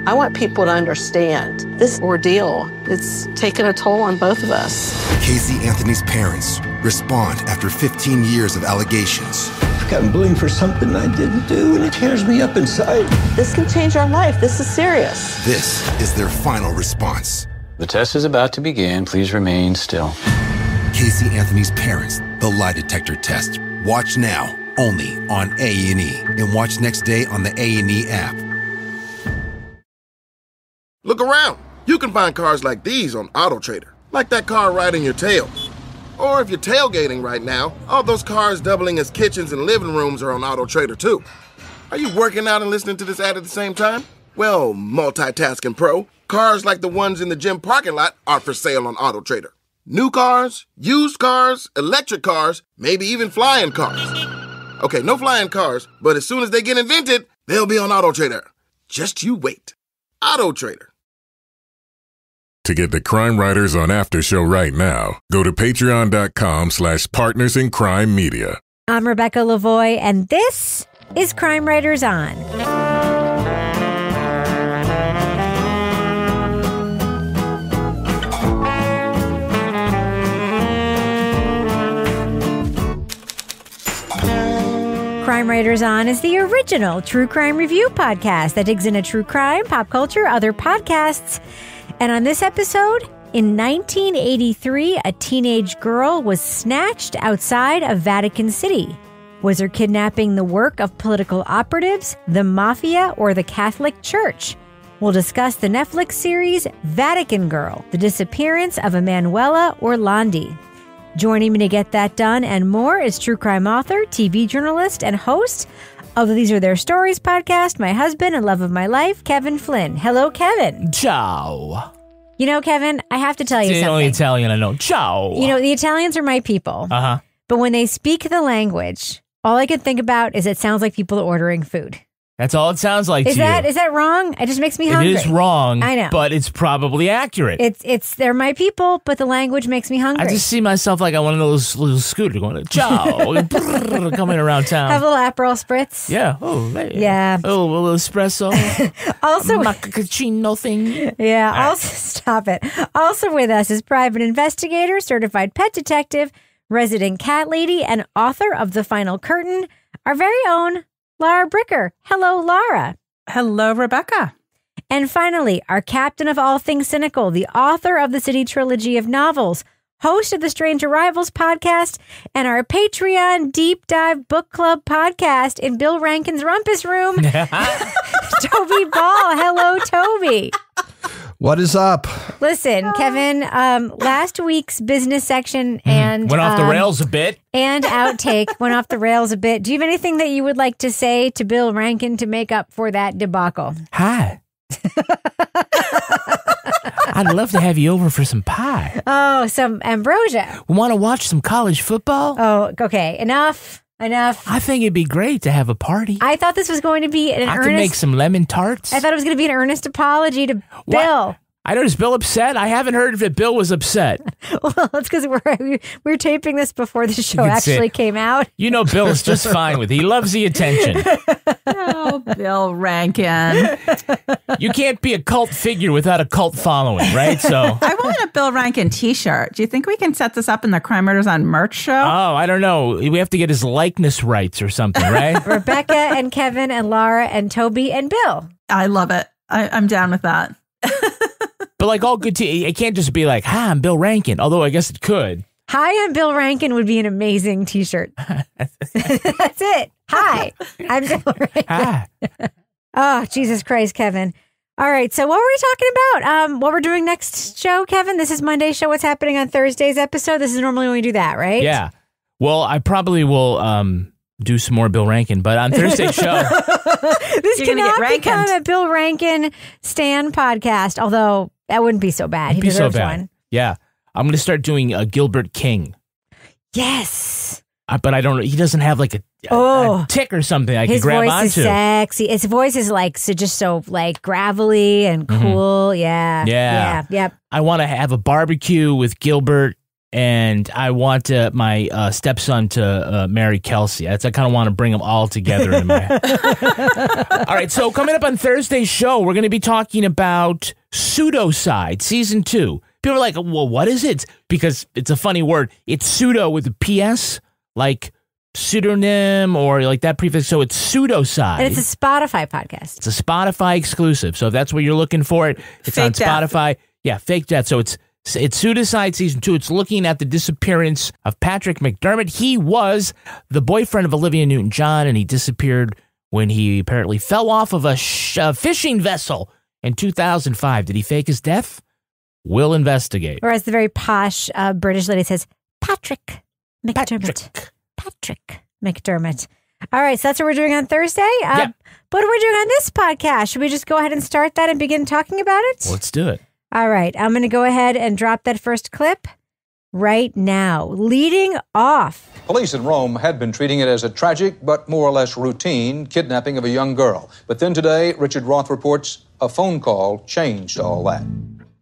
I want people to understand this ordeal, it's taken a toll on both of us. Casey Anthony's parents respond after 15 years of allegations. I've gotten blamed for something I didn't do, and it tears me up inside. This can change our life. This is serious. This is their final response. The test is about to begin. Please remain still. Casey Anthony's parents, the lie detector test. Watch now, only on A&E. And watch next day on the A&E app. Look around. You can find cars like these on AutoTrader. Like that car riding your tail. Or if you're tailgating right now, all those cars doubling as kitchens and living rooms are on AutoTrader too. Are you working out and listening to this ad at the same time? Well, multitasking pro, cars like the ones in the gym parking lot are for sale on AutoTrader. New cars, used cars, electric cars, maybe even flying cars. Okay, no flying cars, but as soon as they get invented, they'll be on AutoTrader. Just you wait. AutoTrader. To get the Crime Writers on After Show right now, go to patreon.com/Partners in Crime Media. I'm Rebecca Lavoie, and this is Crime Writers On. Crime Writers On is the original true crime review podcast that digs into true crime, pop culture, other podcasts. And on this episode, in 1983, a teenage girl was snatched outside of Vatican City. Was her kidnapping the work of political operatives, the mafia, or the Catholic Church? We'll discuss the Netflix series Vatican Girl, the disappearance of Emanuela Orlandi. Joining me to get that done and more is true crime author, TV journalist, and host of the These Are Their Stories podcast, my husband and love of my life, Kevin Flynn. Hello, Kevin. Ciao. You know, Kevin, I have to tell you It's the something. only Italian I know. Ciao. You know, the Italians are my people. Uh-huh. But when they speak the language, all I can think about is it sounds like people are ordering food. That's all it sounds like Is to that you. is that wrong? It just makes me hungry. It is wrong. I know. But it's probably accurate. They're my people, but the language makes me hungry. I just see myself like on one of those little scooters going, ciao, coming around town. Have a little Aperol spritz. Yeah. Oh, hey. Yeah. Oh, a little espresso. Also, macchiato thing. yeah. All right. Also, stop it. Also with us is private investigator, certified pet detective, resident cat lady, and author of The Final Curtain, our very own Lara Bricker. Hello, Lara. Hello, Rebecca. And finally, our captain of all things cynical, the author of the City trilogy of novels, host of the Strange Arrivals podcast, and our Patreon deep dive book club podcast in Bill Rankin's Rumpus Room, Toby Ball. Hello, Toby. What is up? Listen, Kevin, last week's business section and Went off the rails a bit. and outtake went off the rails a bit. Do you have anything that you would like to say to Bill Rankin to make up for that debacle? Hi. I'd love to have you over for some pie. Oh, some ambrosia. We want to watch some college football? Oh, okay. Enough. I think it'd be great to have a party. I thought this was going to be an I earnest. could make some lemon tarts. I thought it was going to be an earnest apology to What? Bill. I know, is Bill upset? I haven't heard if Bill was upset. Well, it's because we're taping this before the show can say actually it. came out. You know Bill's just fine with it. He loves the attention. Oh, Bill Rankin. You can't be a cult figure without a cult following, right? So, I want a Bill Rankin t-shirt. Do you think we can set this up in the Crime Writers on merch show? I don't know. We have to get his likeness rights or something, right? Rebecca and Kevin and Lara and Toby and Bill. I love it. I'm down with that. But like all good it can't just be like, hi, I'm Bill Rankin. Although I guess it could. Hi, I'm Bill Rankin would be an amazing t-shirt. That's it. Hi, I'm Bill Rankin. Hi. Oh, Jesus Christ, Kevin. All right, so what were we talking about? What we're doing next show, Kevin? This is Monday's show. What's happening on Thursday's episode? This is normally when we do that, right? Yeah. Well, I probably will do some more Bill Rankin, but on Thursday's show. This You're gonna cannot get become Rankined. a Bill Rankin Stan podcast, although that wouldn't be so bad. He It'd be so deserves bad. one. Yeah. I'm going to start doing Gilbert King. Yes. But I don't know. He doesn't have like a tick or something I His can grab voice onto. is sexy. His voice is like just so like gravelly and cool. Yeah. Yeah. Yep. I want to have a barbecue with Gilbert and I want my stepson to marry Kelsey. I kind of want to bring them all together in my All right, so coming up on Thursday's show, we're going to be talking about Pseudocide, Season 2. People are like, well, what is it? Because it's a funny word. It's pseudo with a PS, like pseudonym or like that prefix. So it's Pseudocide. And it's a Spotify podcast. It's a Spotify exclusive. So if that's what you're looking for, it's Fake on death. Spotify. Yeah, Fake Death. So it's Pseudocide Season 2. It's looking at the disappearance of Patrick McDermott. He was the boyfriend of Olivia Newton-John, and he disappeared when he apparently fell off of a fishing vessel in 2005. Did he fake his death? We'll investigate. Or as the very posh British lady says, Patrick McDermott. Patrick McDermott. All right, so that's what we're doing on Thursday. Yep. What are we doing on this podcast? Should we just go ahead and start that and begin talking about it? Let's do it. All right, I'm going to go ahead and drop that first clip right now. Leading off. Police in Rome had been treating it as a tragic but more or less routine kidnapping of a young girl. But then today, Richard Roth reports a phone call changed all that.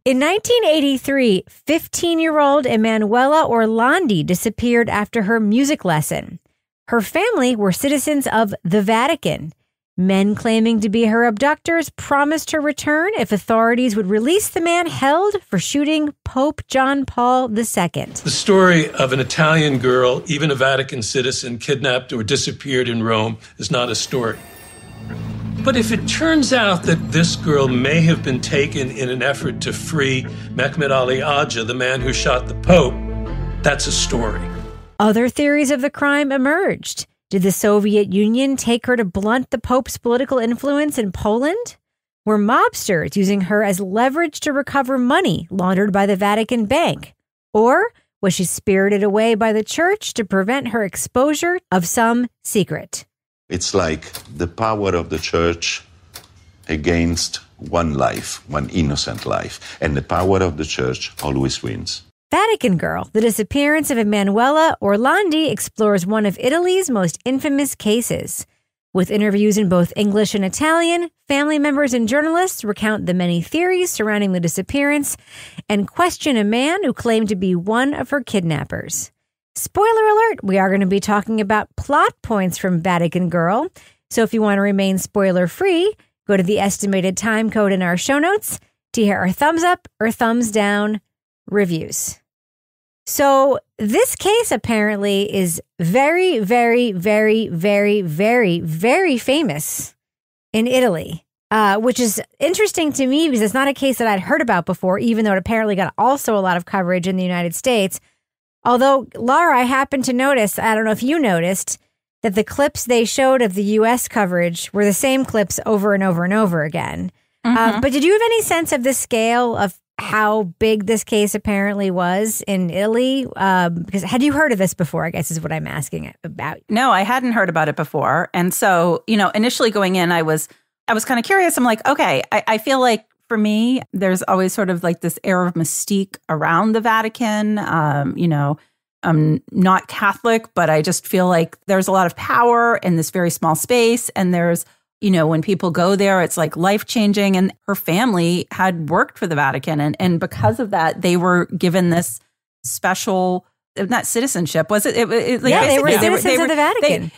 In 1983, 15-year-old Emanuela Orlandi disappeared after her music lesson. Her family were citizens of the Vatican. Men claiming to be her abductors promised her return if authorities would release the man held for shooting Pope John Paul II. The story of an Italian girl, even a Vatican citizen, kidnapped or disappeared in Rome is not a story. But if it turns out that this girl may have been taken in an effort to free Mehmet Ali Agca, the man who shot the Pope, that's a story. Other theories of the crime emerged. Did the Soviet Union take her to blunt the Pope's political influence in Poland? Were mobsters using her as leverage to recover money laundered by the Vatican Bank? Or was she spirited away by the church to prevent her exposure of some secret? It's like the power of the church against one life, one innocent life. And the power of the church always wins. Vatican Girl, the disappearance of Emanuela Orlandi, explores one of Italy's most infamous cases. With interviews in both English and Italian, family members and journalists recount the many theories surrounding the disappearance and question a man who claimed to be one of her kidnappers. Spoiler alert, we are going to be talking about plot points from Vatican Girl. So if you want to remain spoiler-free, go to the estimated time code in our show notes to hear our thumbs up or thumbs down reviews. So this case apparently is very, very, very, very, very, very famous in Italy, which is interesting to me because it's not a case that I'd heard about before, even though it apparently got also a lot of coverage in the United States. Although, Laura, I happened to notice, I don't know if you noticed, that the clips they showed of the U.S. coverage were the same clips over and over and over again. Mm-hmm. But did you have any sense of the scale of how big this case apparently was in Italy? Because had you heard of this before, I guess is what I'm asking about. No, I hadn't heard about it before. And so, initially going in, I was kind of curious. I'm like, okay, I feel like for me, there's always sort of like this air of mystique around the Vatican. I'm not Catholic, but I just feel like there's a lot of power in this very small space. And there's, when people go there, it's like life-changing. And her family had worked for the Vatican. And because of that, they were given this special, not citizenship, was it? They were citizens of the Vatican.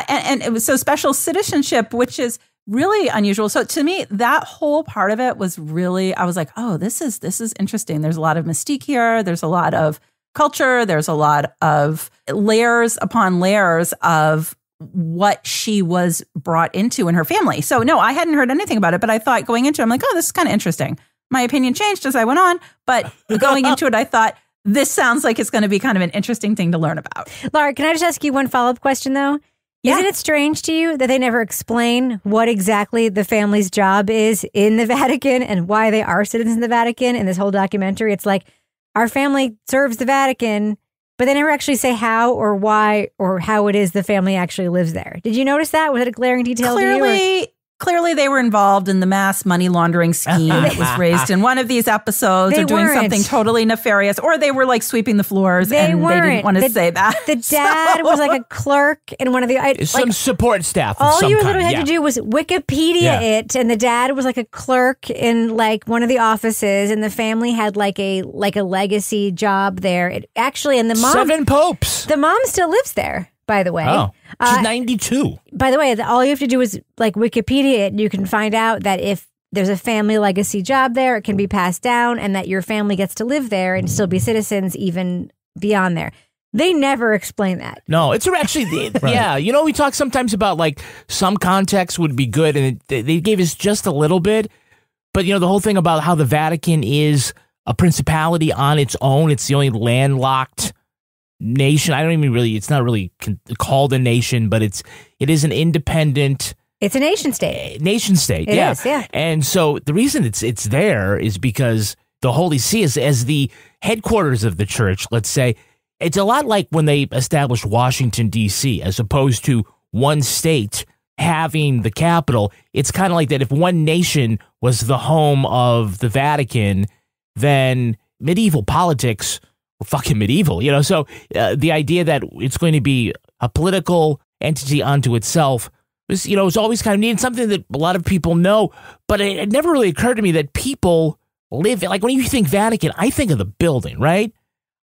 And it was so special citizenship, which is really unusual. So to me, that whole part of it was really, I was like, oh, this is interesting. There's a lot of mystique here. There's a lot of culture. There's a lot of layers upon layers of what she was brought into in her family. So no, I hadn't heard anything about it, but I thought going into it, I'm like, oh, this is kind of interesting. My opinion changed as I went on, but going into it, I thought this sounds like it's going to be kind of an interesting thing to learn about. Laura, can I just ask you one follow-up question though? Yeah. Isn't it strange to you that they never explain what exactly the family's job is in the Vatican and why they are citizens of the Vatican in this whole documentary? It's like, our family serves the Vatican, but they never actually say how or why or how it is the family actually lives there. Did you notice that? Was it a glaring detail to you? clearly they were involved in the mass money laundering scheme that was raised in one of these episodes, or doing something totally nefarious, or they were like sweeping the floors and they didn't want to say that. The dad was like a clerk in one of the some support staff. All you literally had to do was Wikipedia it, and the dad was like a clerk in like one of the offices, and the family had like a legacy job there. And the mom 7 popes. The mom still lives there, by the way. Oh, she's 92. By the way, all you have to do is like Wikipedia it, and you can find out that if there's a family legacy job there, it can be passed down, and that your family gets to live there and still be citizens even beyond there. They never explain that. No, it's actually, yeah. You know, we talk sometimes about like some context would be good, and they gave us just a little bit. But, you know, the whole thing about how the Vatican is a principality on its own. It's the only landlocked nation. I don't even really, it's not really called a nation, but it is an independent. It's a nation state. Nation state, It is, yeah. And so the reason it's there is because the Holy See is as the headquarters of the church, let's say. It's a lot like when they established Washington, D.C., as opposed to one state having the capital. It's kind of like that if one nation was the home of the Vatican, then medieval politics were fucking medieval, you know? So the idea that it's going to be a political entity unto itself was, you know, it's always kind of needed, something that a lot of people know, but it never really occurred to me that people live, like when you think Vatican, I think of the building, right?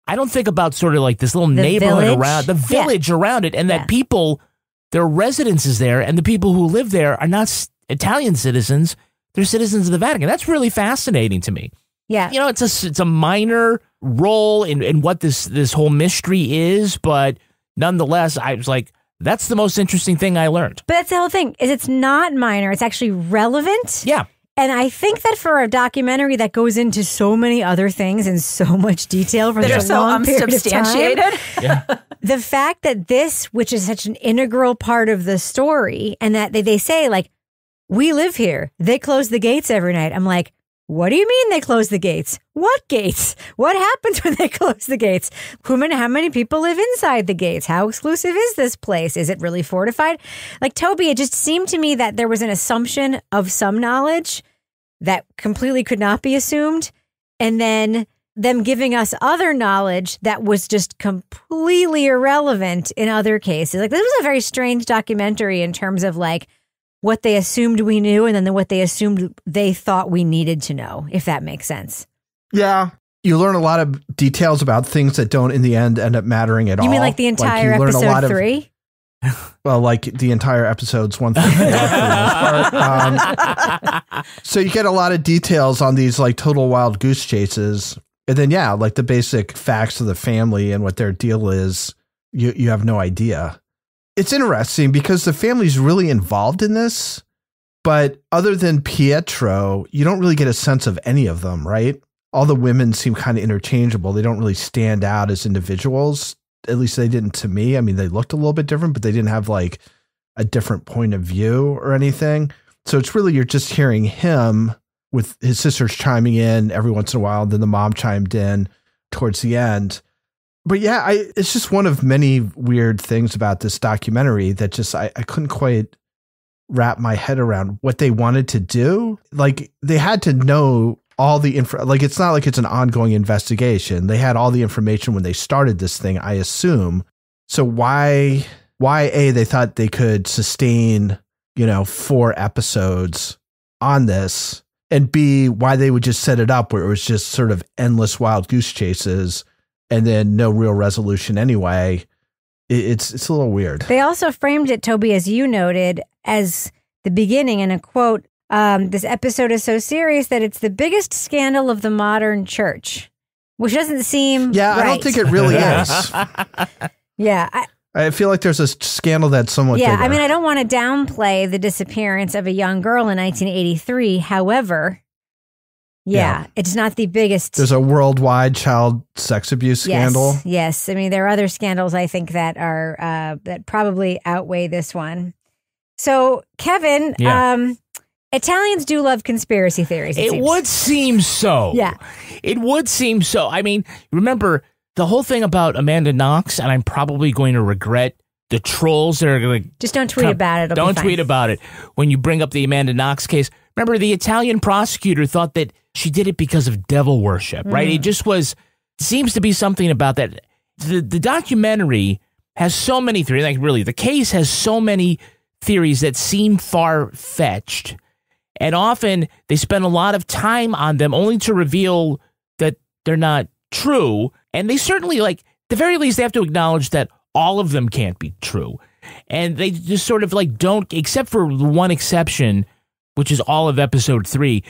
I don't think about sort of like this little neighborhood around, the village around it, and that people, their residences there, and the people who live there are not Italian citizens, they're citizens of the Vatican. That's really fascinating to me. Yeah. You know, it's a minor role in what this whole mystery is, but nonetheless, I was like, that's the most interesting thing I learned. But that's the whole thing, is it's not minor, it's actually relevant. Yeah. And I think that for a documentary that goes into so many other things in so much detail for such a long period of time, the fact that this, which is such an integral part of the story, and that they say, like, we live here, they close the gates every night. I'm like, what do you mean they close the gates? What gates? What happens when they close the gates? How many people live inside the gates? How exclusive is this place? Is it really fortified? Like, Toby, it just seemed to me that there was an assumption of some knowledge that completely could not be assumed. And then them giving us other knowledge that was just completely irrelevant in other cases. Like, this was a very strange documentary in terms of like, what they assumed we knew and then what they assumed they thought we needed to know, if that makes sense. Yeah. You learn a lot of details about things that don't in the end up mattering at all. You mean like the entire episode 3? Well, like the entire episode's 1 thing. So you get a lot of details on these like total wild goose chases. And then, yeah, like the basic facts of the family and what their deal is, you have no idea. It's interesting because the family's really involved in this, but other than Pietro, you don't really get a sense of any of them, right? All the women seem kind of interchangeable. They don't really stand out as individuals. At least they didn't to me. I mean, they looked a little bit different, but they didn't have like a different point of view or anything. So it's really, you're just hearing him with his sisters chiming in every once in a while. And then the mom chimed in towards the end. But yeah, it's just one of many weird things about this documentary that just, I couldn't quite wrap my head around what they wanted to do. Like, they had to know all the info. Like, it's not like it's an ongoing investigation. They had all the information when they started this thing, I assume. So why A, they thought they could sustain, 4 episodes on this, and B, why they would just set it up where it was just sort of endless wild goose chases and then no real resolution anyway. It's a little weird. They also framed it, Toby, as you noted, as the beginning in a quote, this episode is so serious that it's the biggest scandal of the modern church, which doesn't seem right. I don't think it really is. Yeah. I feel like there's a scandal that's somewhat bigger. I mean, I don't want to downplay the disappearance of a young girl in 1983. However, it's not the biggest. There's a worldwide child sex abuse scandal. Yes. I mean, there are other scandals, I think, that are that probably outweigh this one. So, Kevin, Italians do love conspiracy theories. It would seem so. Yeah. It would seem so. I mean, remember the whole thing about Amanda Knox, and I'm probably going to regret the trolls that are going to... Just don't tweet about it. Don't tweet about it. When you bring up the Amanda Knox case, remember the Italian prosecutor thought that she did it because of devil worship, right? It just seems to be something about that. The documentary has so many theories, like really, the case has so many theories that seem far-fetched, and often they spend a lot of time on them only to reveal that they're not true, and they certainly, like, at the very least, they have to acknowledge that all of them can't be true, and they just sort of, like, don't, except for one exception, which is all of episode 3,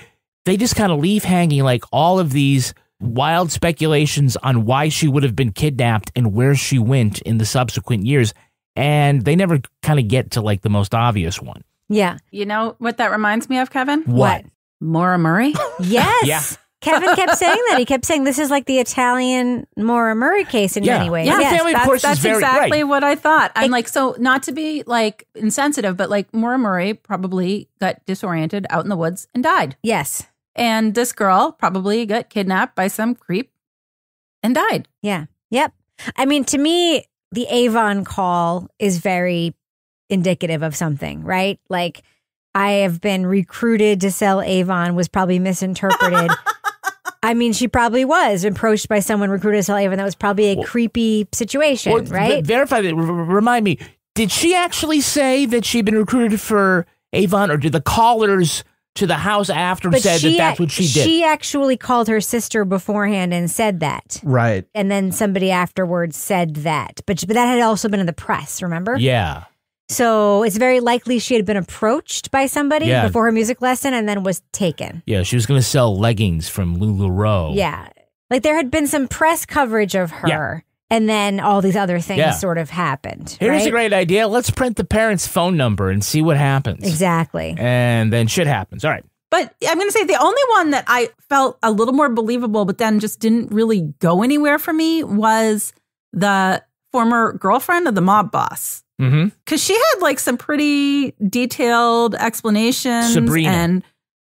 they just kind of leave hanging, like, all of these wild speculations on why she would have been kidnapped and where she went in the subsequent years, and they never kind of get to, like, the most obvious one. Yeah. You know what that reminds me of, Kevin? What? Maura Murray? Yes. Yeah. Kevin kept saying that. He kept saying this is like the Italian Maura Murray case in many ways. Yeah, Yes. family, of course, that's is very exactly right. what I thought. I'm like, so not to be like insensitive, but like Maura Murray probably got disoriented out in the woods and died. Yes. And this girl probably got kidnapped by some creep and died. Yeah. Yep. I mean, to me, the Avon call is very indicative of something, right? Like, I have been recruited to sell Avon was probably misinterpreted. I mean, she probably was approached by someone recruited to sell Avon. That was probably a creepy situation, right? Verify that. Remind me, did she actually say that she'd been recruited for Avon, or did the callers to the house after said that that's what she did? She actually called her sister beforehand and said that. Right. And then somebody afterwards said that. But that had also been in the press, remember? Yeah. So it's very likely she had been approached by somebody before her music lesson and then was taken. Yeah, she was going to sell leggings from LuLaRoe. Yeah. Like there had been some press coverage of her and then all these other things sort of happened. Here's a great idea. Let's print the parents' phone number and see what happens. Exactly. And then shit happens. All right. But I'm going to say the only one that I felt a little more believable, but then just didn't really go anywhere for me was the former girlfriend of the mob boss. Because she had like some pretty detailed explanations. Sabrina. And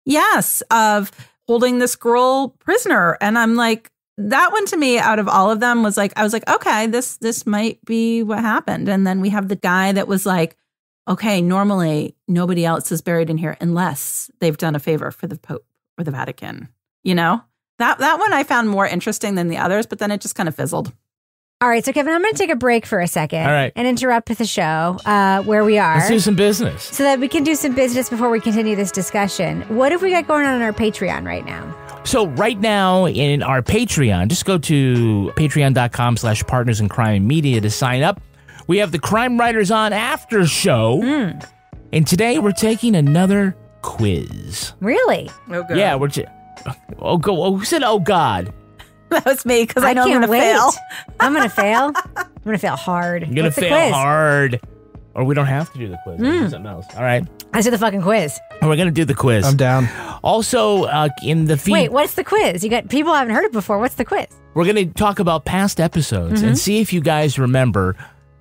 yes, of holding this girl prisoner. And I'm like, that one to me out of all of them was like, I was like, okay, this might be what happened. And then we have the guy that was like, okay, normally nobody else is buried in here unless they've done a favor for the Pope or the Vatican. You know, that one I found more interesting than the others, but then it just kind of fizzled. All right, so Kevin, I'm going to take a break for a second. All right. And interrupt the show where we are. Let's do some business. So that we can do some business before we continue this discussion. What have we got going on our Patreon right now? So right now in our Patreon, just go to patreon.com/partners in crime and media to sign up. We have the Crime Writers On after show. And today we're taking another quiz. Really? Oh, God. Yeah, who said, oh, God? That was me because I know I'm can't going to fail. I'm going to fail. I'm going to fail hard. You're going to fail hard. Or we don't have to do the quiz. We'll do something else. All right. I said the fucking quiz. We're going to do the quiz. I'm down. Also, in the feed... Wait, what's the quiz? You got people haven't heard it before. What's the quiz? We're going to talk about past episodes and see if you guys remember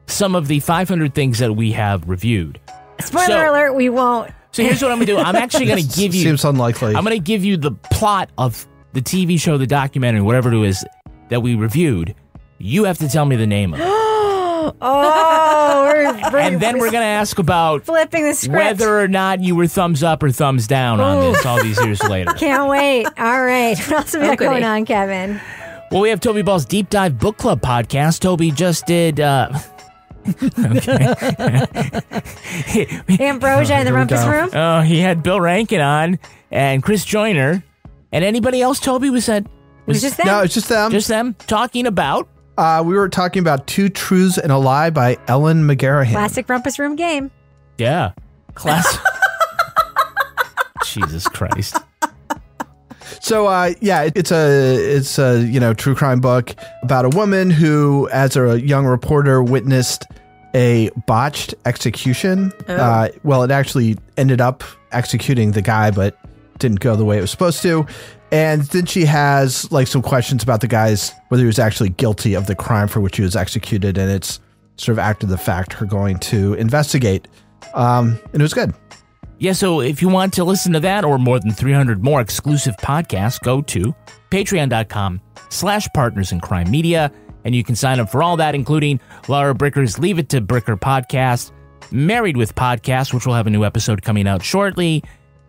some of the 500 things that we have reviewed. Spoiler alert, we won't. So here's what I'm going to do. I'm actually going to give you... Seems unlikely. I'm going to give you the plot of the TV show, the documentary, whatever it is that we reviewed. You have to tell me the name of it. And then we're going to ask about flipping the script, whether or not you were thumbs up or thumbs down on this all these years later. Can't wait. All right. What else have we got going on, Kevin? Well, we have Toby Ball's Deep Dive Book Club podcast. Toby just did... Ambrosia in the Rumpus Room? Oh, he had Bill Rankin on and Chris Joyner. And anybody else, Toby, was that? Was just them? No, it's just them. Just them talking about? We were talking about Two Truths and a Lie by Ellen McGarrahan. Classic Rumpus Room game. Yeah. Classic. Jesus Christ. So, it's a true crime book about a woman who, as a young reporter, witnessed a botched execution. Well, it actually ended up executing the guy, but didn't go the way it was supposed to. And then she has like some questions about the guy's, whether he was actually guilty of the crime for which he was executed. And it's sort of after the fact her going to investigate. And it was good. Yeah, so if you want to listen to that or more than 300 more exclusive podcasts, go to patreon.com/partners in crime media And you can sign up for all that, including Laura Bricker's Leave It to Bricker podcast, Married with Podcast, which will have a new episode coming out shortly,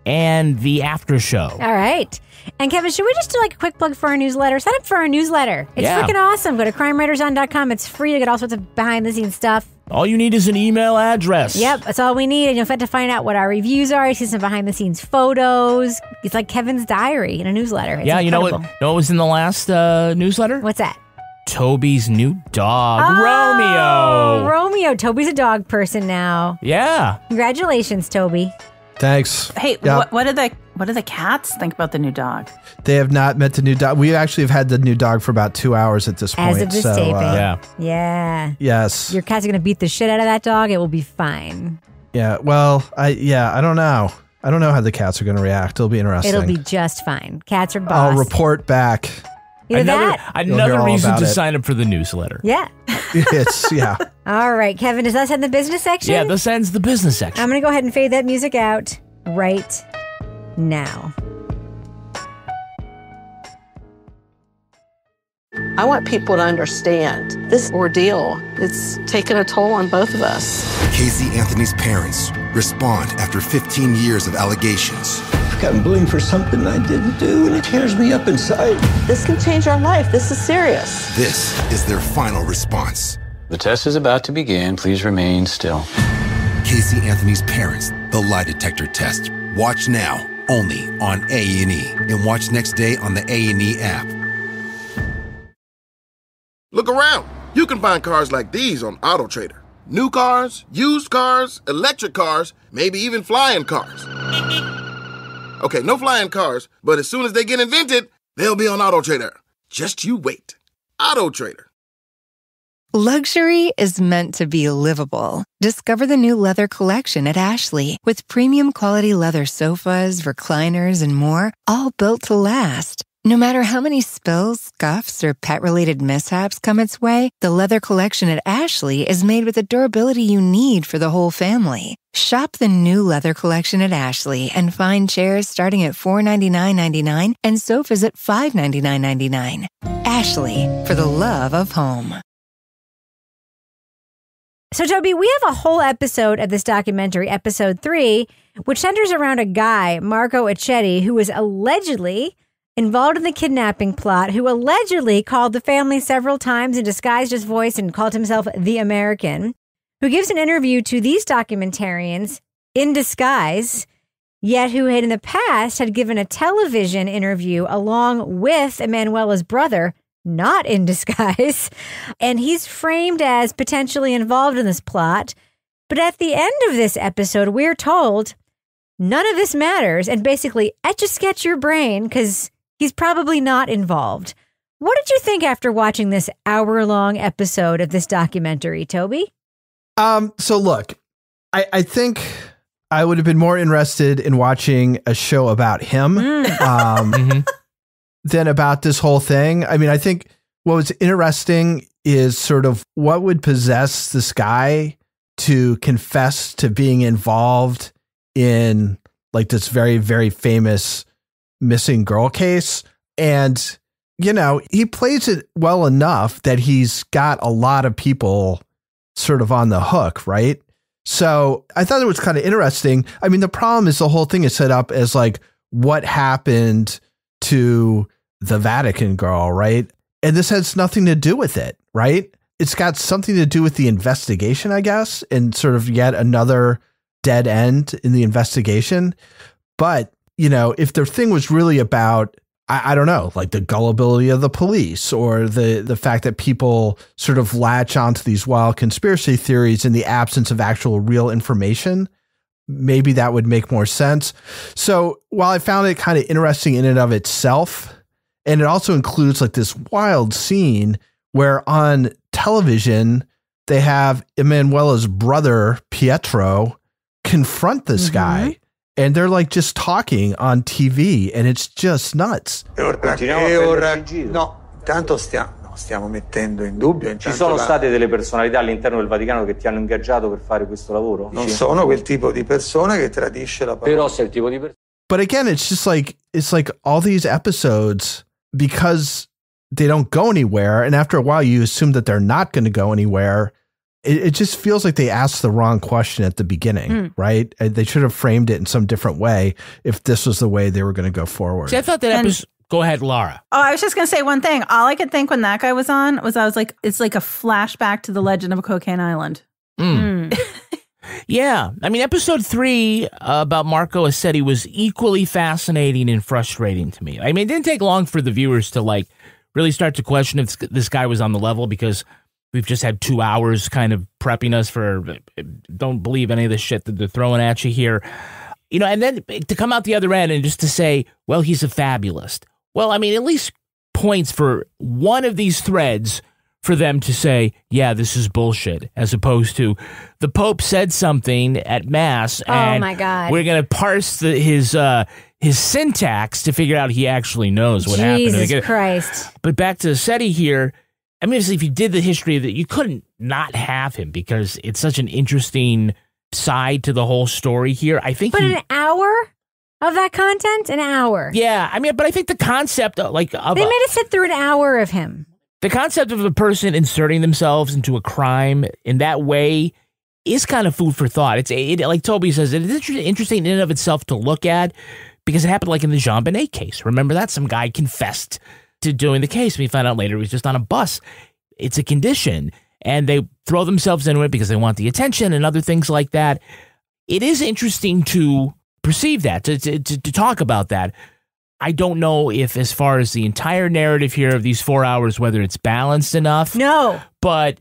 and the after show. All right. And Kevin, should we just do like a quick plug for our newsletter? Sign up for our newsletter. It's freaking awesome. Go to crimewriterson.com. It's free to get all sorts of behind-the-scenes stuff. All you need is an email address. Yep, that's all we need. And you'll get to find out what our reviews are. You see some behind-the-scenes photos. It's like Kevin's diary in a newsletter. It's incredible. You know what was in the last newsletter? What's that? Toby's new dog, Romeo. Romeo. Toby's a dog person now. Yeah. Congratulations, Toby. Thanks. Hey, what do the cats think about the new dog? They have not met the new dog. We actually have had the new dog for about 2 hours at this point. As of this taping. Yeah. Yes. Your cats are going to beat the shit out of that dog. It will be fine. Yeah. Well, I don't know. I don't know how the cats are going to react. It'll be interesting. It'll be just fine. Cats are boss. I'll report back. Another reason to sign up for the newsletter. Yeah. Yeah. All right, Kevin, does that end the business section? Yeah, this ends the business section. I'm going to go ahead and fade that music out right now. I want people to understand this ordeal. It's taken a toll on both of us. Casey Anthony's parents respond after 15 years of allegations. I've gotten blamed for something I didn't do, and it tears me up inside. This can change our life. This is serious. This is their final response. The test is about to begin. Please remain still. Casey Anthony's parents, the lie detector test. Watch now, only on A&E. And watch next day on the A&E app. Look around. You can find cars like these on AutoTrader. New cars, used cars, electric cars, maybe even flying cars. Okay, no flying cars, but as soon as they get invented, they'll be on AutoTrader. Just you wait. AutoTrader. Luxury is meant to be livable. Discover the new leather collection at Ashley with premium quality leather sofas, recliners, and more, all built to last. No matter how many spills, scuffs, or pet-related mishaps come its way, the leather collection at Ashley is made with the durability you need for the whole family. Shop the new leather collection at Ashley and find chairs starting at $499.99 and sofas at $599.99. Ashley, for the love of home. So, Toby, we have a whole episode of this documentary, episode 3, which centers around a guy, Marco Accetti, who was allegedly involved in the kidnapping plot, who allegedly called the family several times and disguised his voice and called himself the American, who gives an interview to these documentarians in disguise, yet who had in the past had given a television interview along with Emanuela's brother, not in disguise, and he's framed as potentially involved in this plot. But at the end of this episode, we're told none of this matters, and basically etch-a-sketch your brain because he's probably not involved. What did you think after watching this hour-long episode of this documentary, Toby? So look, I think I would have been more interested in watching a show about him. Than about this whole thing. I mean, I think what was interesting is sort of what would possess this guy to confess to being involved in like this very, very famous missing girl case. And, you know, he plays it well enough that he's got a lot of people sort of on the hook, right? So I thought it was kind of interesting. I mean, the problem is the whole thing is set up as like what happened to the Vatican girl, right? And this has nothing to do with it, right? It's got something to do with the investigation, I guess, and sort of yet another dead end in the investigation. But, you know, if the thing was really about, I don't know, like the gullibility of the police or the fact that people sort of latch onto these wild conspiracy theories in the absence of actual real information, maybe that would make more sense. So while I found it kind of interesting in and of itself, and it also includes like this wild scene where on television, they have Emanuela's brother, Pietro, confront this guy. And they're like just talking on TV and it's just nuts. No, tanto stiamo mettendo in dubbio. Ci sono state delle personalità all'interno del Vaticano che ti hanno ingaggiato per fare questo lavoro? Non sono quel tipo di persona che tradisce la parola. Però sei il tipo di persona. But again, it's just like, it's like all these episodes, because they don't go anywhere. And after a while, you assume that they're not going to go anywhere. It just feels like they asked the wrong question at the beginning, right? They should have framed it in some different way if this was the way they were going to go forward. See, I thought that episode... Go ahead, Laura. Oh, I was just going to say one thing. All I could think when that guy was on was I was like, it's like a flashback to the Legend of Cocaine Island. Yeah. I mean, episode 3 about Marco Assetti was equally fascinating and frustrating to me. I mean, it didn't take long for the viewers to like really start to question if this guy was on the level, because we've just had 2 hours kind of prepping us for, don't believe any of the shit that they're throwing at you here. You know, and then to come out the other end and just to say, well, he's a fabulist. Well, I mean, at least points for one of these threads for them to say, yeah, this is bullshit, as opposed to the Pope said something at Mass, and my God, we're going to parse his syntax to figure out he actually knows what happened. Jesus Christ. But back to Assetti here, I mean, if you did the history of it, you couldn't not have him because it's such an interesting side to the whole story here. I think But an hour of that content? An hour. Yeah, I mean, but I think the concept They made us sit through an hour of him. The concept of a person inserting themselves into a crime in that way is kind of food for thought. It's like Toby says, it is interesting in and of itself to look at because it happened like in the JonBenet case. Remember that? Some guy confessed to doing the case. And we found out later he was just on a bus. It's a condition. And they throw themselves into it because they want the attention and other things like that. It is interesting to perceive that, to talk about that. I don't know if, as far as the entire narrative here of these 4 hours, whether it's balanced enough. No. But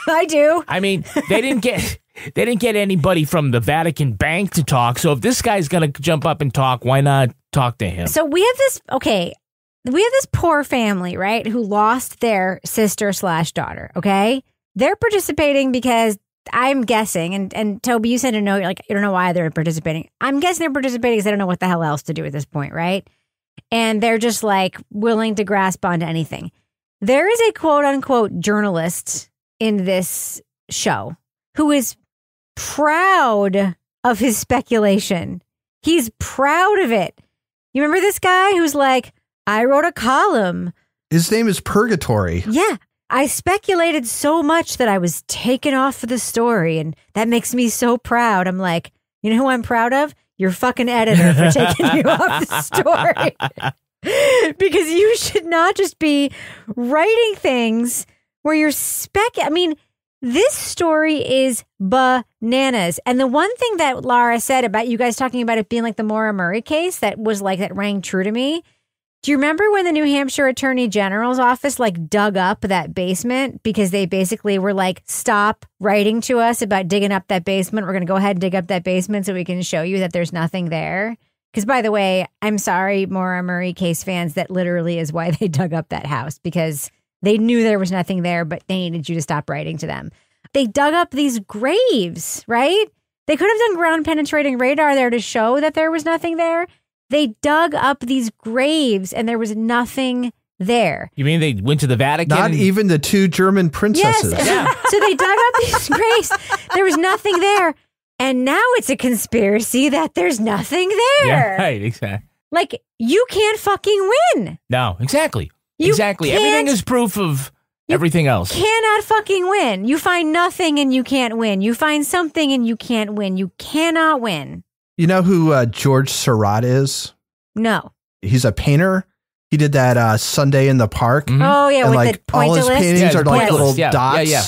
I do. I mean, they didn't get anybody from the Vatican Bank to talk. So if this guy's going to jump up and talk, why not talk to him? So we have this poor family, right, who lost their sister/daughter, okay? They're participating because I'm guessing, and Toby, you said a no, you're like, you don't know why they're participating. I'm guessing they're participating because they don't know what the hell else to do at this point, right? And they're just like willing to grasp onto anything. There is a quote unquote journalist in this show who is proud of his speculation. He's proud of it. You remember this guy who's like, I wrote a column. His name is Purgatory. Yeah. I speculated so much that I was taken off of the story, and that makes me so proud. I'm like, you know who I'm proud of? Your fucking editor for taking you off the story. Because you should not just be writing things where you're I mean, this story is bananas. And the one thing that Lara said about you guys talking about it being like the Maura Murray case that was like, that rang true to me. Do you remember when the New Hampshire Attorney General's office like dug up that basement because they basically were like, stop writing to us about digging up that basement. We're going to go ahead and dig up that basement so we can show you that there's nothing there. Because by the way, I'm sorry, Maura Murray case fans, that literally is why they dug up that house, because they knew there was nothing there, but they needed you to stop writing to them. They dug up these graves, right? They could have done ground penetrating radar there to show that there was nothing there. They dug up these graves and there was nothing there. You mean they went to the Vatican? Not even the 2 German princesses. Yes. Yeah. So they dug up these graves. There was nothing there. And now it's a conspiracy that there's nothing there. Yeah, right, exactly. Like, you can't fucking win. No, exactly. You exactly. can't- Everything is proof of everything else. Cannot fucking win. You find nothing and you can't win. You find something and you can't win. You cannot win. You know who George Seurat is? No. He's a painter. He did that Sunday in the Park. Oh, yeah, and with like the all his pointillist? paintings Yeah, are the like pointillist. little Yeah, dots. yeah.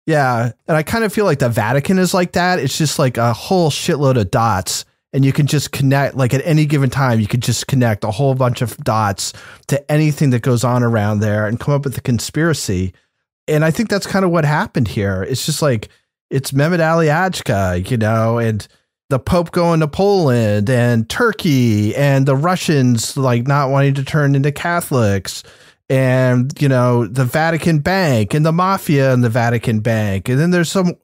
Yeah. And I kind of feel like the Vatican is like that. It's just like a whole shitload of dots. And you can just connect, like at any given time, you could just connect a whole bunch of dots to anything that goes on around there and come up with a conspiracy. And I think that's kind of what happened here. It's just like, it's Mehmet Ali Ajka, you know, and the Pope going to Poland and Turkey and the Russians like not wanting to turn into Catholics and, you know, the Vatican Bank and the mafia in the Vatican Bank. And then there's some,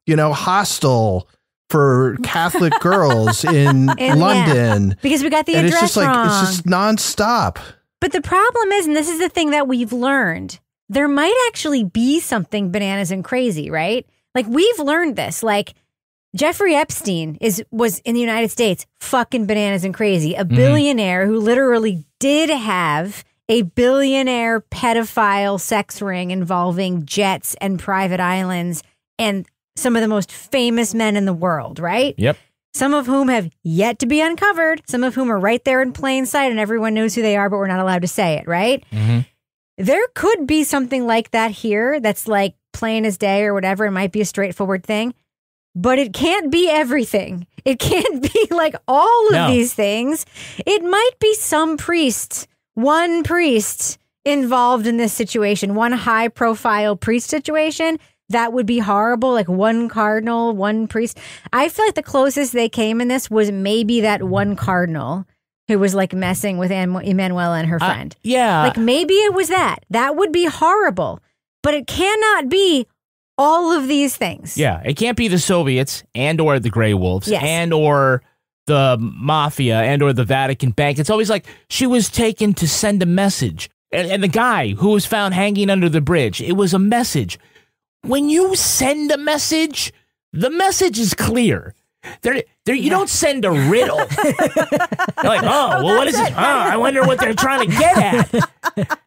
you know, hostel for Catholic girls in London. Yeah, because we got the and address it's just like, wrong. it's just nonstop. But the problem is, and this is the thing that we've learned, there might actually be something bananas and crazy, right? Like, we've learned this. Like, Jeffrey Epstein was in the United States fucking bananas and crazy, a billionaire who literally did have a billionaire pedophile sex ring involving jets and private islands and some of the most famous men in the world, right? Yep. Some of whom have yet to be uncovered, some of whom are right there in plain sight and everyone knows who they are, but we're not allowed to say it, right? Mm-hmm. There could be something like that here that's like plain as day or whatever. It might be a straightforward thing, but it can't be everything. It can't be like all of these things. It might be some priest, one priest involved in this situation, one high profile priest situation. That would be horrible. Like one cardinal, one priest. I feel like the closest they came in this was maybe that one cardinal who was like messing with Emanuela and her friend. Yeah. Like maybe it was that. That would be horrible. But it cannot be all of these things. Yeah. It can't be the Soviets and or the Grey Wolves and or the mafia and or the Vatican Bank. It's always like she was taken to send a message. And the guy who was found hanging under the bridge, it was a message. When you send a message, the message is clear. You don't send a riddle. You're like, what is it? I wonder what they're trying to get at.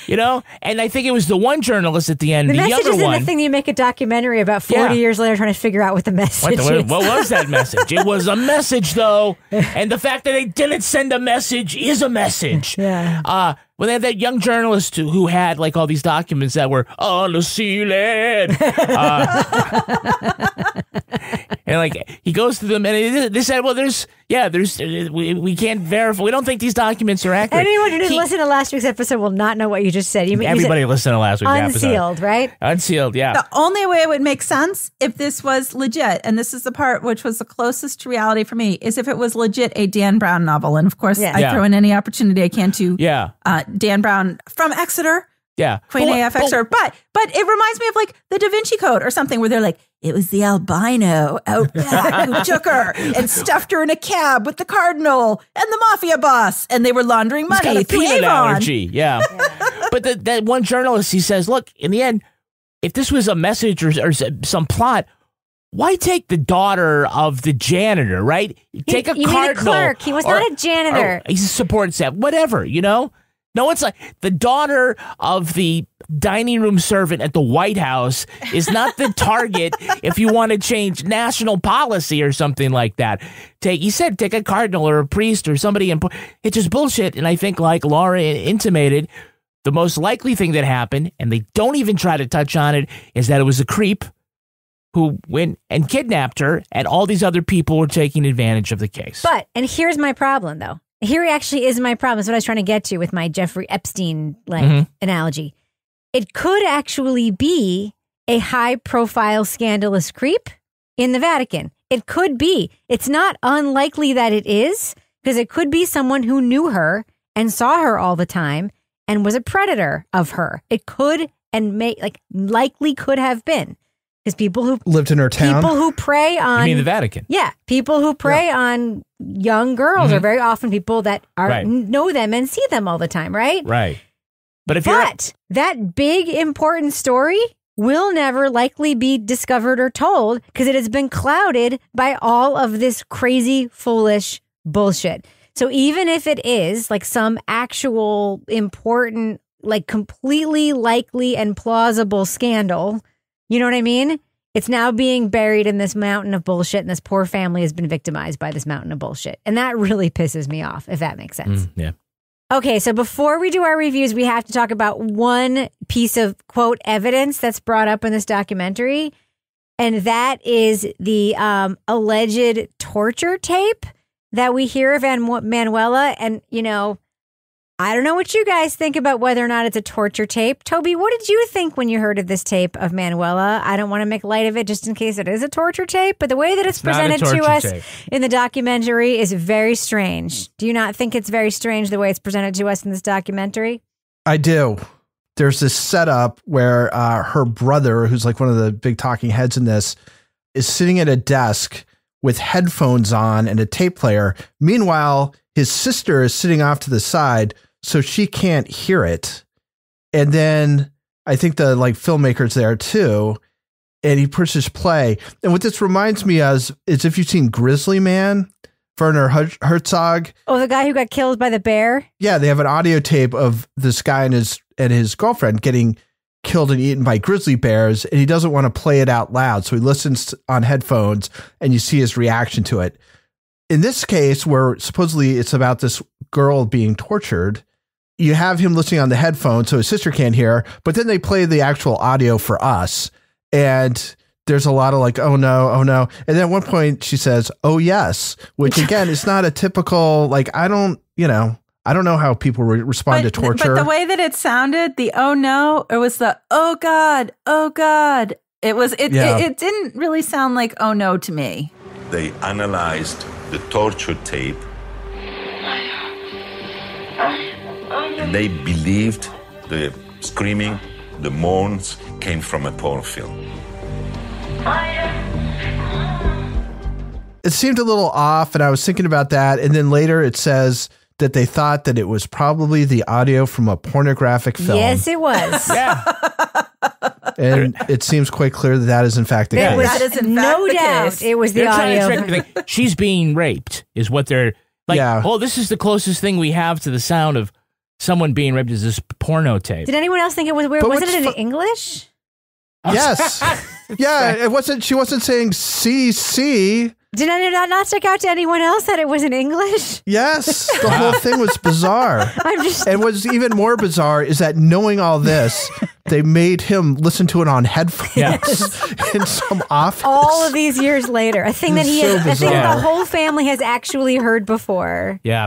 You know? And I think it was the one journalist at the end, the message younger isn't one. the thing you make a documentary about 40 years later trying to figure out what the message is. What was that message? It was a message, though. And the fact that they didn't send a message is a message. Yeah. When they had that young journalist who had like all these documents that were on the ceiling. And like he goes through them and they said, well, we can't verify. We don't think these documents are accurate. Anyone who didn't listen to last week's episode will not know what you just said. Everybody listened to last week's episode. Unsealed, right? Unsealed, yeah. The only way it would make sense if this was legit, and this is the part which was the closest to reality for me, is if it was legit a Dan Brown novel. And of course, I throw in any opportunity I can to Dan Brown from Exeter. Yeah. Queen AF Exeter. But it reminds me of like the Da Vinci Code or something where they're like, it was the albino out back who took her and stuffed her in a cab with the cardinal and the mafia boss. And they were laundering money. He's got a through peanut Avon. allergy. Yeah. But that one journalist, he says, look, in the end, if this was a message or some plot, why take the daughter of the janitor, right? Take a you cardinal. mean a clerk. He was not a janitor. He's a support staff, whatever, you know? No, it's like the daughter of the dining room servant at the White House is not the target if you want to change national policy or something like that. He said take a cardinal or a priest or somebody. It's just bullshit. And I think like Laura intimated, the most likely thing that happened, and they don't even try to touch on it, is that it was a creep who went and kidnapped her, and all these other people were taking advantage of the case. And here's my problem, though. Here actually is my problem. That's what I was trying to get to with my Jeffrey Epstein analogy. It could actually be a high-profile scandalous creep in the Vatican. It could be. It's not unlikely that it is, because it could be someone who knew her and saw her all the time and was a predator of her. It could and likely could have been. Because people who lived in her town, people who prey on, you mean the Vatican? Yeah, people who prey on young girls are very often people that know them and see them all the time, right? Right. But that big important story will never likely be discovered or told because it has been clouded by all of this crazy, foolish bullshit. So even if it is like some actual important, like completely likely and plausible scandal. You know what I mean? It's now being buried in this mountain of bullshit, and this poor family has been victimized by this mountain of bullshit. And that really pisses me off, if that makes sense. Yeah. Okay, so before we do our reviews, we have to talk about one piece of, quote, evidence that's brought up in this documentary, and that is the alleged torture tape that we hear of Manuela. And, you know, I don't know what you guys think about whether or not it's a torture tape. Toby, what did you think when you heard of this tape of Manuela? I don't want to make light of it just in case it is a torture tape, but the way that it's presented to us in the documentary is very strange. Do you not think it's very strange the way it's presented to us in this documentary? I do. There's this setup where her brother, who's like one of the big talking heads in this, is sitting at a desk with headphones on and a tape player. Meanwhile, his sister is sitting off to the side, so she can't hear it. And then I think the filmmaker's there too, and he pushes play. And what this reminds me of is if you've seen Grizzly Man, Werner Herzog. Oh, the guy who got killed by the bear? Yeah, they have an audio tape of this guy and his girlfriend getting killed and eaten by grizzly bears, and he doesn't want to play it out loud, so he listens on headphones, and you see his reaction to it. In this case, where supposedly it's about this girl being tortured, you have him listening on the headphones so his sister can't hear, but then they play the actual audio for us, and there's a lot of like, oh no. And then at one point she says, oh yes, which again is not a typical, like, I don't know how people respond to torture. But the way that it sounded, the oh no, it was the oh God. It didn't really sound like oh no to me. They analyzed the torture tape and they believed the screaming, the moans came from a porn film. It seemed a little off, and I was thinking about that. And then later it says that they thought that it was probably the audio from a pornographic film. Yes, it was. Yeah. And it seems quite clear that is in fact the case. That is in no fact doubt the case. it was the audio. She's being raped is what they're like. Yeah. Oh, this is the closest thing we have to the sound of someone being raped is this porno tape. Did anyone else think it was weird? But Wasn't it in English? Yes. Yeah, she wasn't saying CC. Did it not stick out to anyone else that it was in English? Yes, the whole thing was bizarre. And what's even more bizarre is that knowing all this, they made him listen to it on headphones in some office. All of these years later, a thing that bizarre. the whole family has actually heard before. Yeah.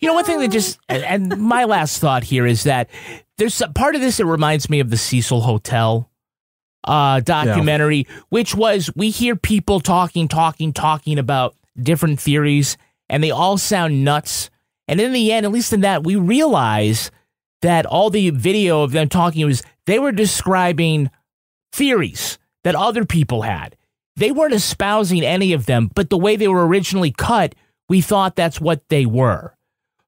You know, one thing that just, and my last thought here is that there's a part of this that reminds me of the Cecil Hotel documentary, which was, we hear people talking about different theories, and they all sound nuts. And in the end, at least in that, we realize that all the video of them talking was, they were describing theories that other people had. They weren't espousing any of them, but the way they were originally cut, we thought that's what they were.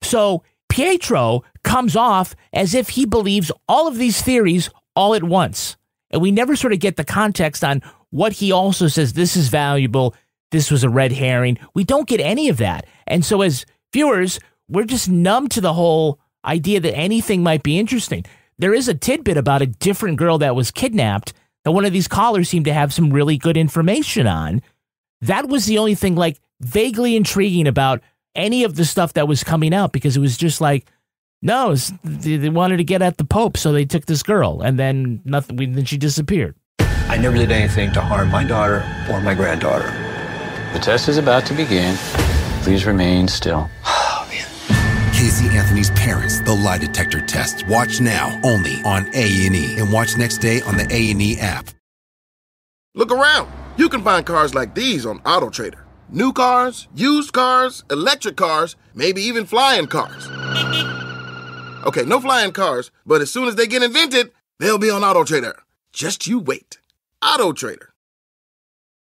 So Pietro comes off as if he believes all of these theories all at once. And we never sort of get the context on what he also says, this is valuable, this was a red herring. We don't get any of that. And so as viewers, we're just numb to the whole idea that anything might be interesting. There is a tidbit about a different girl that was kidnapped that one of these callers seemed to have some really good information on. That was the only thing like vaguely intriguing about any of the stuff that was coming out, because it was just like, no, they wanted to get at the Pope, so they took this girl, and then then she disappeared. I never did anything to harm my daughter or my granddaughter. The test is about to begin. Please remain still. Casey Anthony's Parents, the lie detector test. Watch now, only on A&E. And watch next day on the A&E app. Look around. You can find cars like these on AutoTrader. New cars, used cars, electric cars, maybe even flying cars. Okay, no flying cars, but as soon as they get invented, they'll be on AutoTrader. Just you wait. AutoTrader.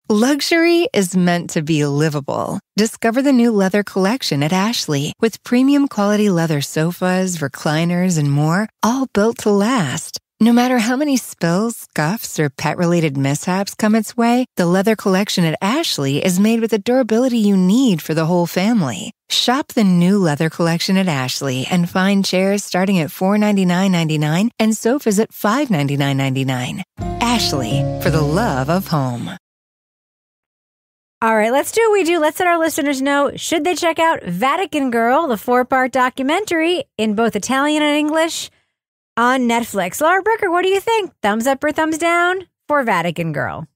Luxury is meant to be livable. Discover the new leather collection at Ashley with premium quality leather sofas, recliners, and more, all built to last. No matter how many spills, scuffs, or pet-related mishaps come its way, the leather collection at Ashley is made with the durability you need for the whole family. Shop the new leather collection at Ashley and find chairs starting at $499.99 and sofas at $599.99. Ashley, for the love of home. All right, let's do what we do. Let's let our listeners know, should they check out Vatican Girl, the 4-part documentary in both Italian and English on Netflix. Laura Bricker, what do you think? Thumbs up or thumbs down for Vatican Girl?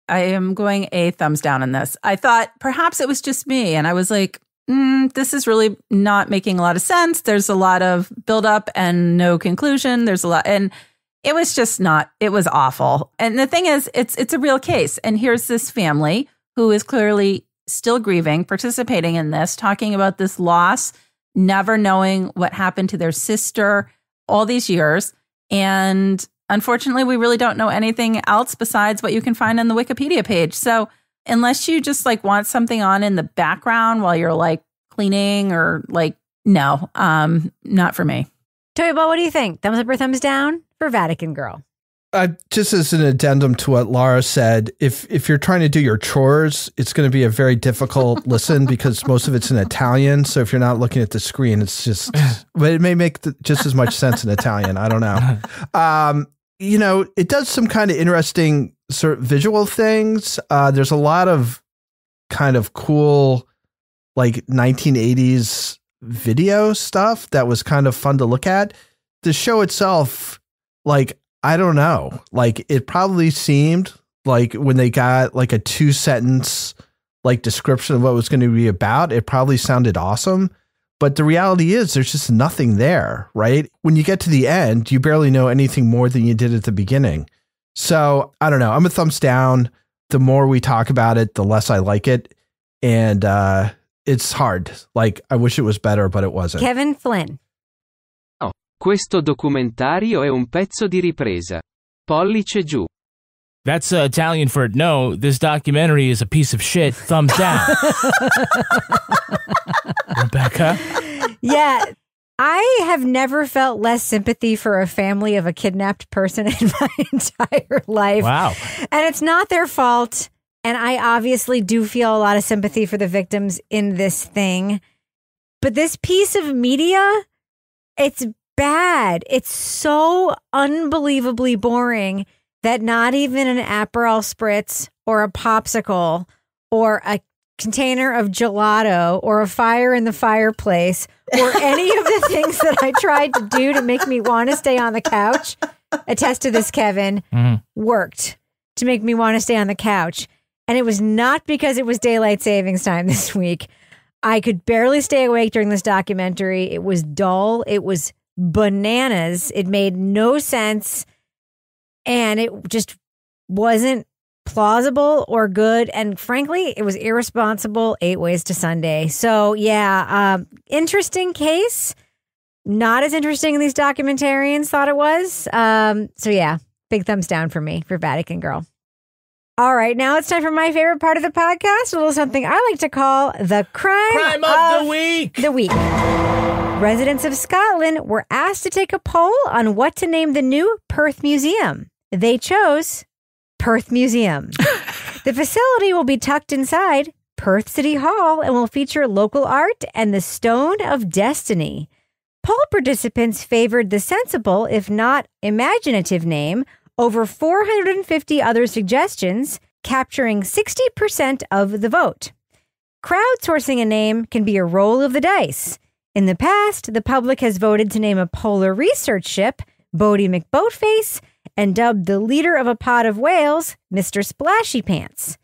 I am going a thumbs down on this. I thought perhaps it was just me, and I was like, this is really not making a lot of sense. There's a lot of buildup and no conclusion. There's a lot, and it was just not, it was awful. And the thing is, it's a real case. And here's this family who is clearly still grieving, participating in this, talking about this loss, never knowing what happened to their sister all these years. And unfortunately, we really don't know anything else besides what you can find on the Wikipedia page. So unless you just like want something on in the background while you're like cleaning or like, no, not for me. Toby Ball, what do you think? Thumbs up or thumbs down for Vatican Girl? Just as an addendum to what Laura said, if you're trying to do your chores, it's going to be a very difficult listen because most of it's in Italian. So if you're not looking at the screen, it's just, but it may make just as much sense in Italian. I don't know. It does some kind of interesting sort of visual things. There's a lot of kind of cool, like 1980s video stuff that was kind of fun to look at. The show itself, like, I don't know. Like, it probably seemed like when they got like a 2-sentence like description of what it was going to be about, it probably sounded awesome. But the reality is there's just nothing there, right? When you get to the end, you barely know anything more than you did at the beginning. So I don't know. I'm a thumbs down. The more we talk about it, the less I like it. And it's hard. Like, I wish it was better, but it wasn't. Kevin Flynn. Questo documentario è un pezzo di ripresa. Pollice giù. That's Italian for no, this documentary is a piece of shit. Thumbs down. Rebecca? Yeah. I have never felt less sympathy for a family of a kidnapped person in my entire life. Wow. And it's not their fault. And I obviously do feel a lot of sympathy for the victims in this thing. But this piece of media, it's bad. It's so unbelievably boring that not even an Aperol Spritz or a popsicle or a container of gelato or a fire in the fireplace or any of the things that I tried to do to make me want to stay on the couch, attest to this, Kevin, worked to make me want to stay on the couch. And it was not because it was daylight savings time this week. I could barely stay awake during this documentary. It was dull. It was bananas. It made no sense. And it just wasn't plausible or good. And frankly, it was irresponsible 8 ways to Sunday. So yeah, interesting case. Not as interesting as these documentarians thought it was. So yeah, big thumbs down for me for Vatican Girl. All right, now it's time for my favorite part of the podcast, a little something I like to call the crime of the week. Residents of Scotland were asked to take a poll on what to name the new Perth Museum. They chose Perth Museum. The facility will be tucked inside Perth City Hall and will feature local art and the Stone of Destiny. Poll participants favored the sensible, if not imaginative name, over 450 other suggestions, capturing 60% of the vote. Crowdsourcing a name can be a roll of the dice. In the past, the public has voted to name a polar research ship, Bodie McBoatface, and dubbed the leader of a pod of whales, Mr. Splashy Pants.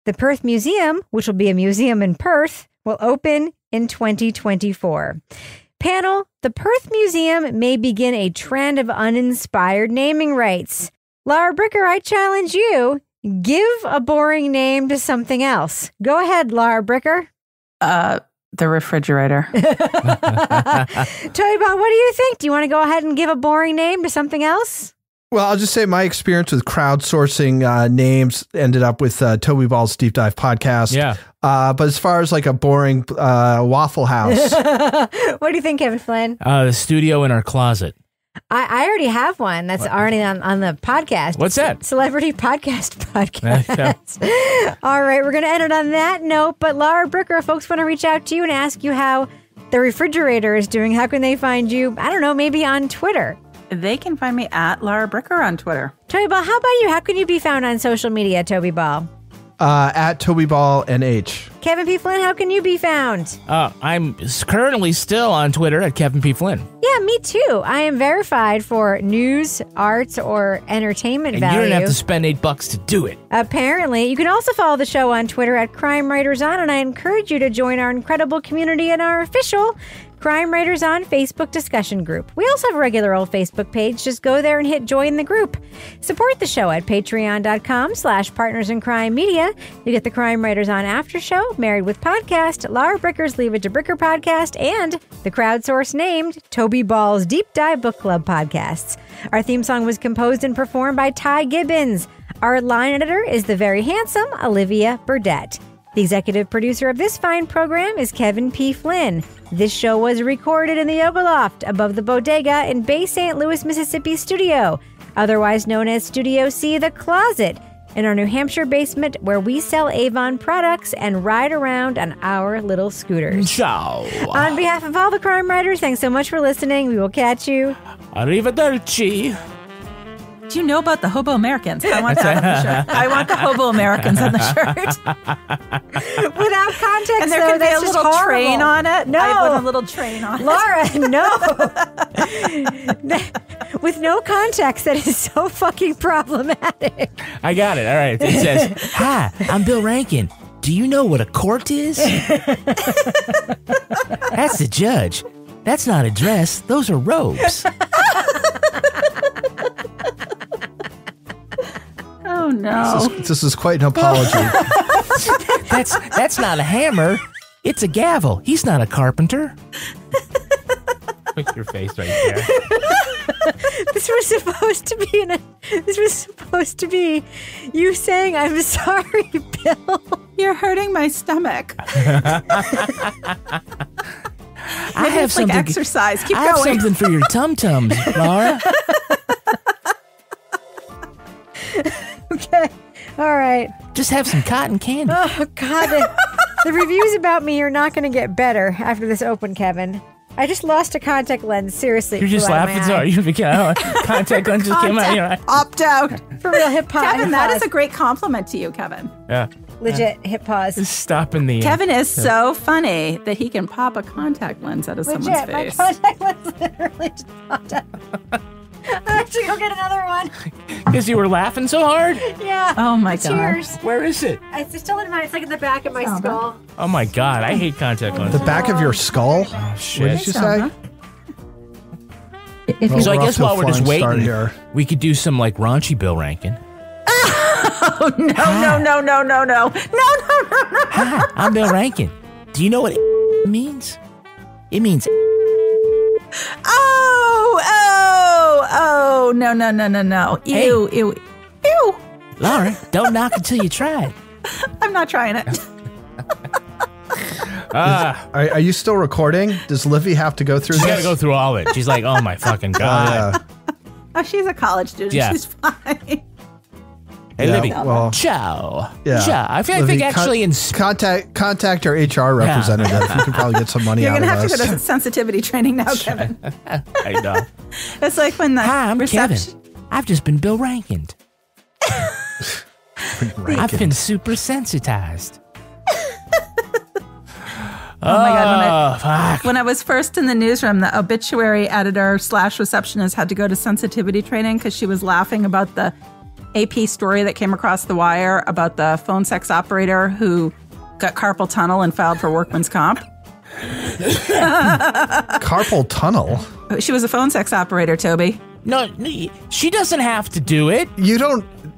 The Perth Museum, which will be a museum in Perth, will open in 2024. Panel, the Perth Museum may begin a trend of uninspired naming rights. Laura Bricker, I challenge you. Give a boring name to something else. Go ahead, Laura Bricker. The refrigerator. Toby Ball, what do you think? Do you want to go ahead and give a boring name to something else? Well, I'll just say my experience with crowdsourcing names ended up with Toby Ball's Deep Dive podcast. Yeah. But as far as like a boring Waffle House. What do you think, Kevin Flynn? The studio in our closet. I already have one that's already on the podcast. What's that? Celebrity Podcast. All right, we're going to end it on that note. But Laura Bricker, if folks want to reach out to you and ask you how the refrigerator is doing, how can they find you? I don't know, maybe on Twitter. They can find me at Laura Bricker on Twitter. Toby Ball, how about you? How can you be found on social media, Toby Ball? At Toby Ball NH. Kevin P. Flynn, how can you be found? I'm currently still on Twitter at Kevin P. Flynn. Yeah, me too. I am verified for news, arts, or entertainment value. You don't have to spend $8 to do it. Apparently. You can also follow the show on Twitter at Crime Writers On, and I encourage you to join our incredible community in our official Crime Writers On Facebook discussion group. We also have a regular old Facebook page. Just go there and hit join the group. Support the show at patreon.com/Partners in Crime Media. You get the Crime Writers On after show, Married with Podcast, Laura Bricker's Leave It to Bricker podcast, and the crowdsource named Toby Ball's Deep Dive Book Club podcasts. Our theme song was composed and performed by Ty Gibbons. Our line editor is the very handsome Olivia Burdett. The executive producer of this fine program is Kevin P. Flynn. This show was recorded in the Yoga Loft above the Bodega in Bay St. Louis, Mississippi studio. otherwise known as Studio C, The Closet, in our New Hampshire basement where we sell Avon products and ride around on our little scooters. Ciao. On behalf of all the crime writers, thanks so much for listening. We will catch you. Arrivederci. Do you know about the Hobo Americans? I want that on the shirt. I want the Hobo Americans on the shirt. Without context, and there though, can be that's a just little horrible. train on it. No. I want a little train on Laura, it. no. With no context, that is so fucking problematic. I got it. All right. It says, "Hi, I'm Bill Rankin. Do you know what a court is?" That's the judge. That's not a dress. Those are robes. Oh no! This is quite an apology. That's not a hammer. It's a gavel. He's not a carpenter. Put your face right there. This was supposed to be you saying, "I'm sorry, Bill. You're hurting my stomach." I have something. Like exercise. Keep I going. have something for your tum-tums, Laura. Okay. All right. Just have some cotton candy. Oh, God. The reviews about me are not going to get better after this open, Kevin. I just lost a contact lens. Seriously. You're just laughing. Sorry, contact lens just came out of your eye. Opt out. For real, hip pause. Kevin, that is a great compliment to you, Kevin. Yeah. Legit hip pause. Just stopping the. Kevin is so funny that he can pop a contact lens out of someone's face. My contact lens literally just popped out. I have to go get another one. Because you were laughing so hard? Yeah. Oh my God. Cheers. Where is it? It's still in my. It's like in the back of my skull. Oh my God, I hate contact lenses. The back of your skull? Oh, shit. What did you say? So I guess while we're just waiting, here. we could do some like raunchy Bill Rankin. Oh no! Hi, I'm Bill Rankin. Do you know what it means? It means. Oh! No! Ew! Hey. Ew! Laura, don't knock until you try it. I'm not trying it. Are you still recording? Does Livy have to go through She's this? got to go through all of it. She's like, oh my fucking God. Oh, she's a college student. Yeah. She's fine. Hey, Libby. Well, ciao. Yeah. Ciao. I think Livy, actually in contact our HR representative. You can probably get some money You're out gonna of have us. to go to sensitivity training now, Kevin. I know. It's like when the Hi, I'm Kevin. I've just been Bill Rankin. I've been super sensitized. Oh my God! Fuck. When I was first in the newsroom, the obituary editor / receptionist had to go to sensitivity training because she was laughing about the AP story that came across the wire about the phone sex operator who got carpal tunnel and filed for workman's comp. Carpal tunnel? She was a phone sex operator, Toby. No, she doesn't have to do it.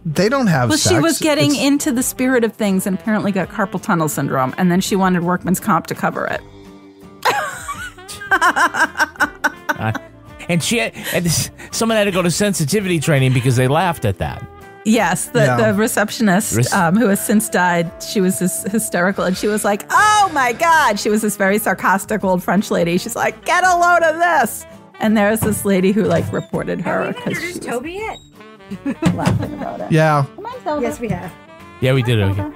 They don't have sex. Well, she was getting into the spirit of things and apparently got carpal tunnel syndrome, and then she wanted workman's comp to cover it. And someone had to go to sensitivity training because they laughed at that. Yes, the receptionist who has since died, she was this hysterical, and she was like, oh my God. She was this very sarcastic old French lady. She's like, get a load of this. And there's this lady who like reported her. Have we introduced Toby yet? Laughing about it. Yeah. Yes, we have. Yeah, we did. Okay.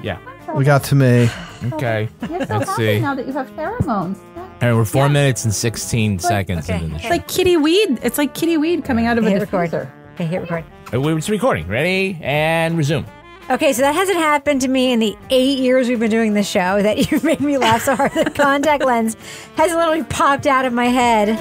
Yeah. We got to me. Okay. You're so Let's happy see. now that you have pheromones. All right, we're 4 minutes and 16 seconds into the It's show. like kitty weed. It's like kitty weed coming out of a diffuser. Okay, hit record. It's recording. Ready? And resume. Okay, so that hasn't happened to me in the 8 years we've been doing this show that you made me laugh so hard. The contact lens has literally popped out of my head.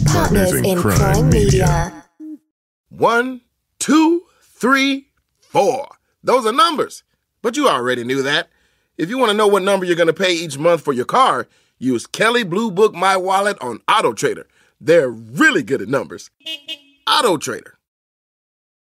Partners in Crime Media. 1, 2, 3, 4. Those are numbers. But you already knew that. If you want to know what number you're going to pay each month for your car, use Kelley Blue Book My Wallet on AutoTrader. They're really good at numbers. AutoTrader.